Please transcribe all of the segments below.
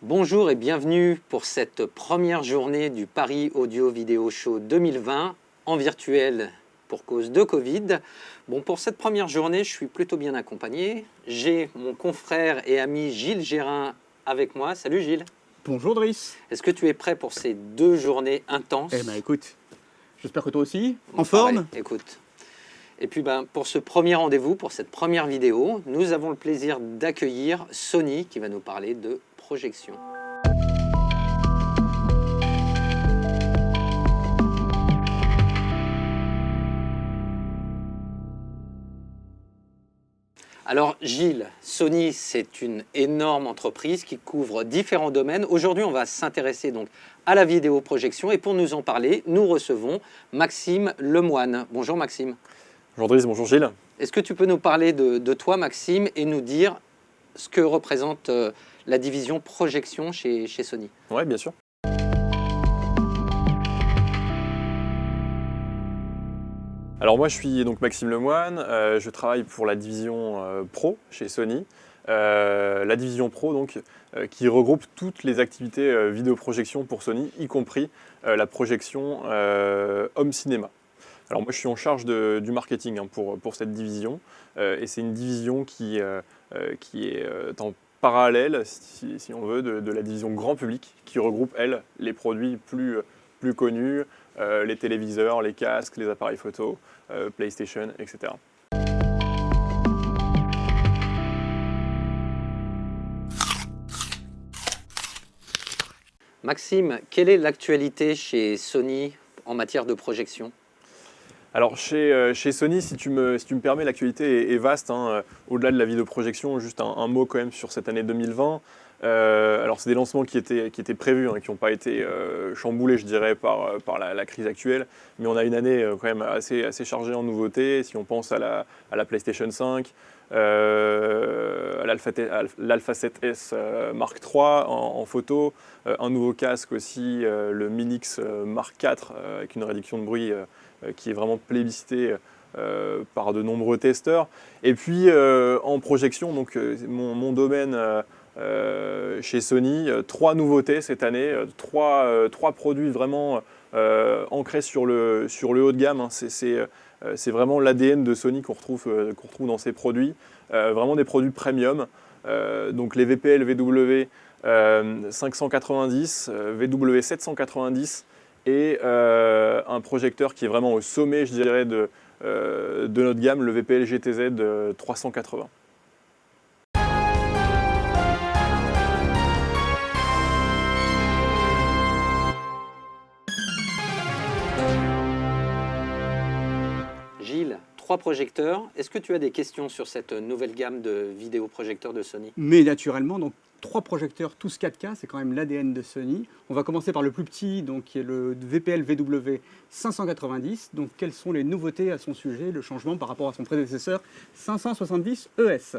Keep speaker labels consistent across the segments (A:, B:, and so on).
A: Bonjour et bienvenue pour cette première journée du Paris Audio Vidéo Show 2020 en virtuel pour cause de Covid. Bon, pour cette première journée, je suis plutôt bien accompagné. J'ai mon confrère et ami Gilles Gérin avec moi. Salut Gilles.
B: Bonjour Driss.
A: Est-ce que tu es prêt pour ces 2 journées intenses?
B: Eh ben écoute, j'espère que toi aussi,
A: Bon,
B: en forme.
A: pareil, écoute. Et puis pour ce premier rendez-vous, pour cette première vidéo, nous avons le plaisir d'accueillir Sony qui va nous parler de projection. Alors Gilles, Sony, c'est une énorme entreprise qui couvre différents domaines. Aujourd'hui, on va s'intéresser donc à la vidéoprojection et pour nous en parler, nous recevons Maxime Lemoine. Bonjour Maxime.
C: Bonjour Driss, bonjour Gilles.
A: Est-ce que tu peux nous parler de toi Maxime et nous dire ce que représente la division projection chez Sony?
C: Oui, bien sûr. Alors moi je suis donc Maxime Lemoine, je travaille pour la division Pro chez Sony. La division Pro donc, qui regroupe toutes les activités vidéoprojection pour Sony, y compris la projection home cinéma. Alors moi je suis en charge du marketing pour cette division et c'est une division qui est en parallèle, si on veut, de la division grand public qui regroupe, elle, les produits plus connus, les téléviseurs, les casques, les appareils photo, PlayStation, etc.
A: Maxime, quelle est l'actualité chez Sony en matière de projection?
C: Alors chez Sony, si tu me permets, l'actualité est vaste. Au-delà de la vidéoprojection, juste un mot quand même sur cette année 2020. Alors c'est des lancements qui étaient prévus, qui n'ont pas été chamboulés, je dirais, par la crise actuelle. Mais on a une année quand même assez chargée en nouveautés. Si on pense à la PlayStation 5, à l'Alpha 7S Mark III en photo, un nouveau casque aussi, le Minix Mark IV, avec une réduction de bruit qui est vraiment plébiscité par de nombreux testeurs. Et puis en projection, donc mon domaine chez Sony, 3 nouveautés cette année, 3 produits vraiment ancrés sur le haut de gamme. C'est vraiment l'ADN de Sony qu'on retrouve dans ces produits, vraiment des produits premium. Donc les VPL VW 590, VW 790 et un projecteur qui est vraiment au sommet, je dirais, de notre gamme, le VPL GTZ 380.
A: Gilles, 3 projecteurs. Est-ce que tu as des questions sur cette nouvelle gamme de vidéoprojecteurs de Sony?
B: Mais naturellement, donc 3 projecteurs, tous 4K, c'est quand même l'ADN de Sony. On va commencer par le plus petit, donc qui est le VPL VW 590. Donc quelles sont les nouveautés à son sujet, le changement par rapport à son prédécesseur 570 ES?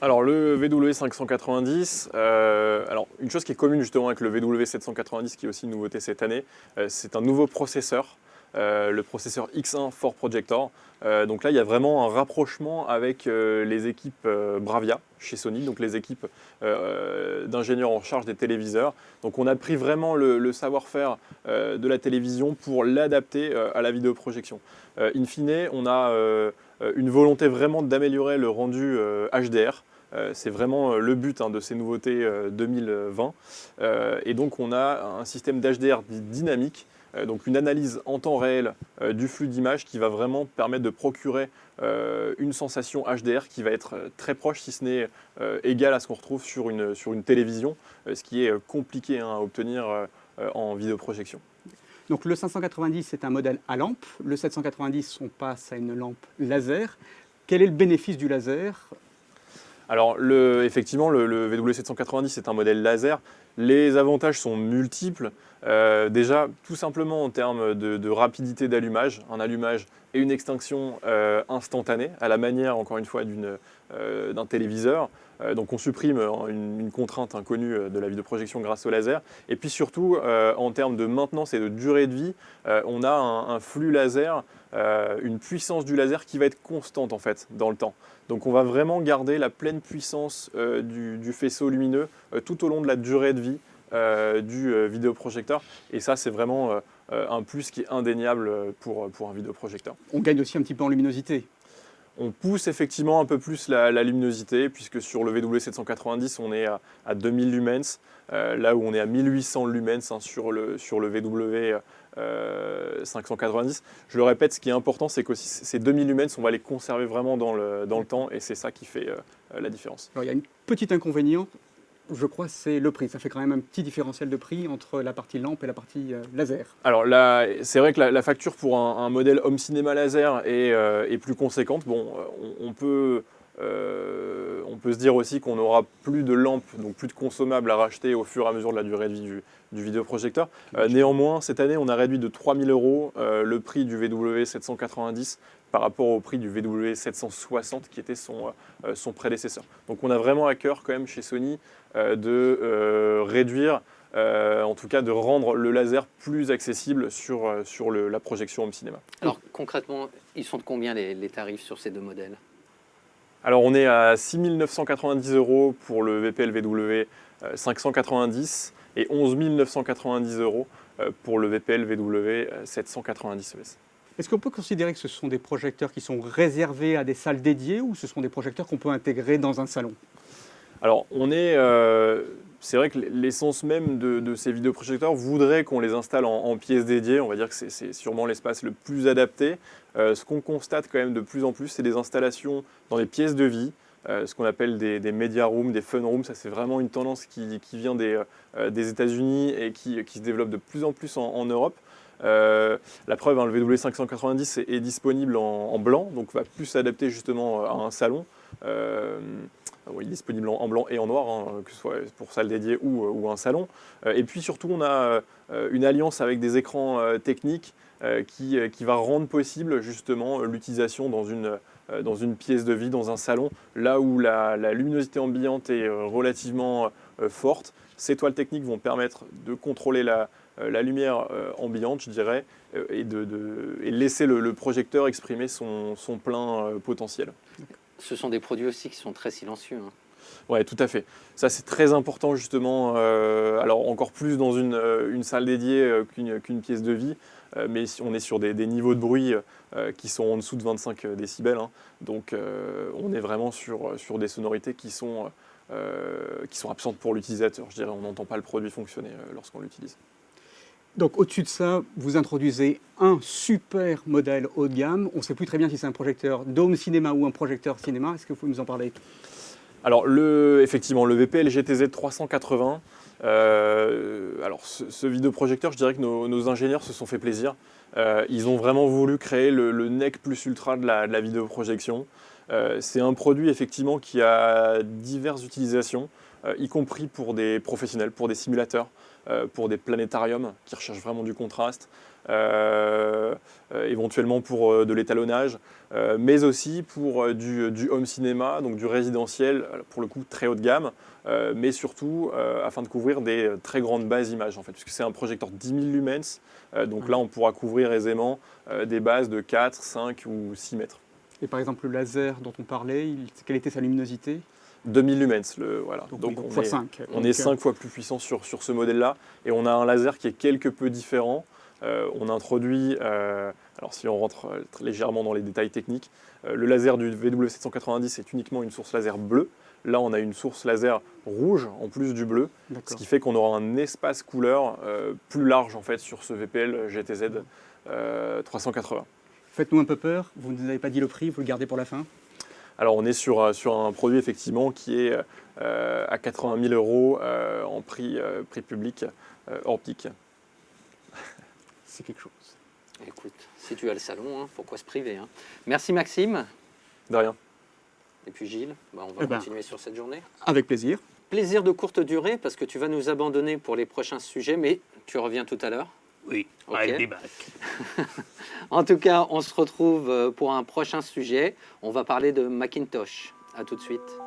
C: Alors le VW 590, alors une chose qui est commune justement avec le VW 790 qui est aussi une nouveauté cette année, c'est un nouveau processeur, le processeur X1 for Projector. Donc là il y a vraiment un rapprochement avec les équipes Bravia chez Sony, donc les équipes d'ingénieurs en charge des téléviseurs. Donc on a pris vraiment le savoir-faire de la télévision pour l'adapter à la vidéoprojection. In fine, on a une volonté vraiment d'améliorer le rendu HDR. C'est vraiment le but de ces nouveautés 2020. Et donc on a un système d'HDR dynamique, donc une analyse en temps réel du flux d'images qui va vraiment permettre de procurer une sensation HDR qui va être très proche, si ce n'est égale à ce qu'on retrouve sur une télévision, ce qui est compliqué à obtenir en vidéoprojection.
B: Donc le 590, c'est un modèle à lampe. Le 790, on passe à une lampe laser. Quel est le bénéfice du laser?
C: Alors effectivement, le VW 790 est un modèle laser. Les avantages sont multiples. Déjà, tout simplement en termes de rapidité d'allumage, un allumage et une extinction instantanée, à la manière, encore une fois, d'un téléviseur. Donc on supprime une contrainte inconnue de la vidéoprojection grâce au laser. Et puis surtout, en termes de maintenance et de durée de vie, on a un flux laser, une puissance du laser qui va être constante en fait dans le temps. Donc on va vraiment garder la pleine puissance du faisceau lumineux tout au long de la durée de vie du vidéoprojecteur. Et ça, c'est vraiment un plus qui est indéniable pour un vidéoprojecteur.
B: On gagne aussi un petit peu en luminosité.
C: On pousse effectivement un peu plus la luminosité, puisque sur le VW790, on est à 2000 lumens, là où on est à 1800 lumens sur le VW590. Je le répète, ce qui est important, c'est que ces 2000 lumens, on va les conserver vraiment dans le temps, et c'est ça qui fait la différence.
B: Alors il y a une petite inconvénient, je crois, c'est le prix. Ça fait quand même un petit différentiel de prix entre la partie lampe et la partie laser.
C: Alors là, c'est vrai que la facture pour un modèle home cinéma laser est plus conséquente. Bon, on peut se dire aussi qu'on n'aura plus de lampes, donc plus de consommables à racheter au fur et à mesure de la durée de vie du vidéoprojecteur. Néanmoins, cette année, on a réduit de 3 000 € le prix du VW790 par rapport au prix du VW760 qui était son prédécesseur. Donc on a vraiment à cœur quand même chez Sony de réduire, en tout cas de rendre le laser plus accessible sur la projection home cinéma.
A: Alors concrètement, ils sont de combien les tarifs sur ces deux modèles?
C: Alors on est à 6 990 € pour le VPL VW 590 et 11 990 € pour le VPL VW 790 ES.
B: Est-ce qu'on peut considérer que ce sont des projecteurs qui sont réservés à des salles dédiées ou ce sont des projecteurs qu'on peut intégrer dans un salon?
C: Alors, c'est vrai que l'essence même de ces vidéoprojecteurs voudrait qu'on les installe en pièces dédiées. On va dire que c'est sûrement l'espace le plus adapté. Ce qu'on constate quand même de plus en plus, c'est des installations dans les pièces de vie, ce qu'on appelle des media rooms, des fun rooms. Ça, c'est vraiment une tendance qui vient des États-Unis et qui se développe de plus en plus en Europe. La preuve, le VW590 est disponible en blanc, donc va plus s'adapter justement à un salon. Il est disponible en blanc et en noir, que ce soit pour salle dédiée ou un salon. Et puis surtout, on a une alliance avec des écrans techniques qui va rendre possible justement l'utilisation dans une pièce de vie, dans un salon, là où la luminosité ambiante est relativement forte. Ces toiles techniques vont permettre de contrôler la lumière ambiante, je dirais, et laisser le projecteur exprimer son plein potentiel.
A: Ce sont des produits aussi qui sont très silencieux. Hein.
C: Oui, tout à fait. Ça, c'est très important justement, alors encore plus dans une salle dédiée qu'une pièce de vie, mais on est sur des niveaux de bruit qui sont en dessous de 25 décibels. Hein. Donc on est vraiment sur des sonorités qui sont absentes pour l'utilisateur. Je dirais, on n'entend pas le produit fonctionner lorsqu'on l'utilise.
B: Donc au-dessus de ça, vous introduisez un super modèle haut de gamme. On ne sait plus très bien si c'est un projecteur d'home cinéma ou un projecteur cinéma. Est-ce que vous pouvez nous en parler?
C: Alors effectivement, le VPL GTZ 380, alors ce vidéoprojecteur, je dirais que nos ingénieurs se sont fait plaisir. Ils ont vraiment voulu créer le nec plus ultra de la vidéoprojection. C'est un produit effectivement qui a diverses utilisations, y compris pour des professionnels, pour des simulateurs, pour des planétariums qui recherchent vraiment du contraste, éventuellement pour de l'étalonnage, mais aussi pour du home cinéma, donc du résidentiel, pour le coup très haut de gamme, mais surtout afin de couvrir des très grandes bases images, en fait, puisque c'est un projecteur 10 000 lumens, donc là on pourra couvrir aisément des bases de 4, 5 ou 6 mètres.
B: Et par exemple, le laser dont on parlait, quelle était sa luminosité?
C: 2000 lumens, voilà.
B: Donc
C: on est 5 fois plus puissant sur ce modèle-là, et on a un laser qui est quelque peu différent. On introduit, alors si on rentre légèrement dans les détails techniques, le laser du VW790 est uniquement une source laser bleue. Là, on a une source laser rouge en plus du bleu, ce qui fait qu'on aura un espace couleur plus large en fait sur ce VPL GTZ 380.
B: Faites-nous un peu peur, vous ne nous avez pas dit le prix, vous le gardez pour la fin?
C: Alors on est sur un produit effectivement qui est à 80 000 € en prix public hors pic.
B: C'est quelque chose.
A: Écoute, si tu as le salon, hein, pourquoi se priver, hein. Merci Maxime.
C: De rien.
A: Et puis Gilles, on va continuer sur cette journée.
B: Avec plaisir.
A: Plaisir de courte durée parce que tu vas nous abandonner pour les prochains sujets, mais tu reviens tout à l'heure.
D: Oui,
A: Okay.
D: I'll be back.
A: En tout cas, on se retrouve pour un prochain sujet. On va parler de Macintosh À tout de suite.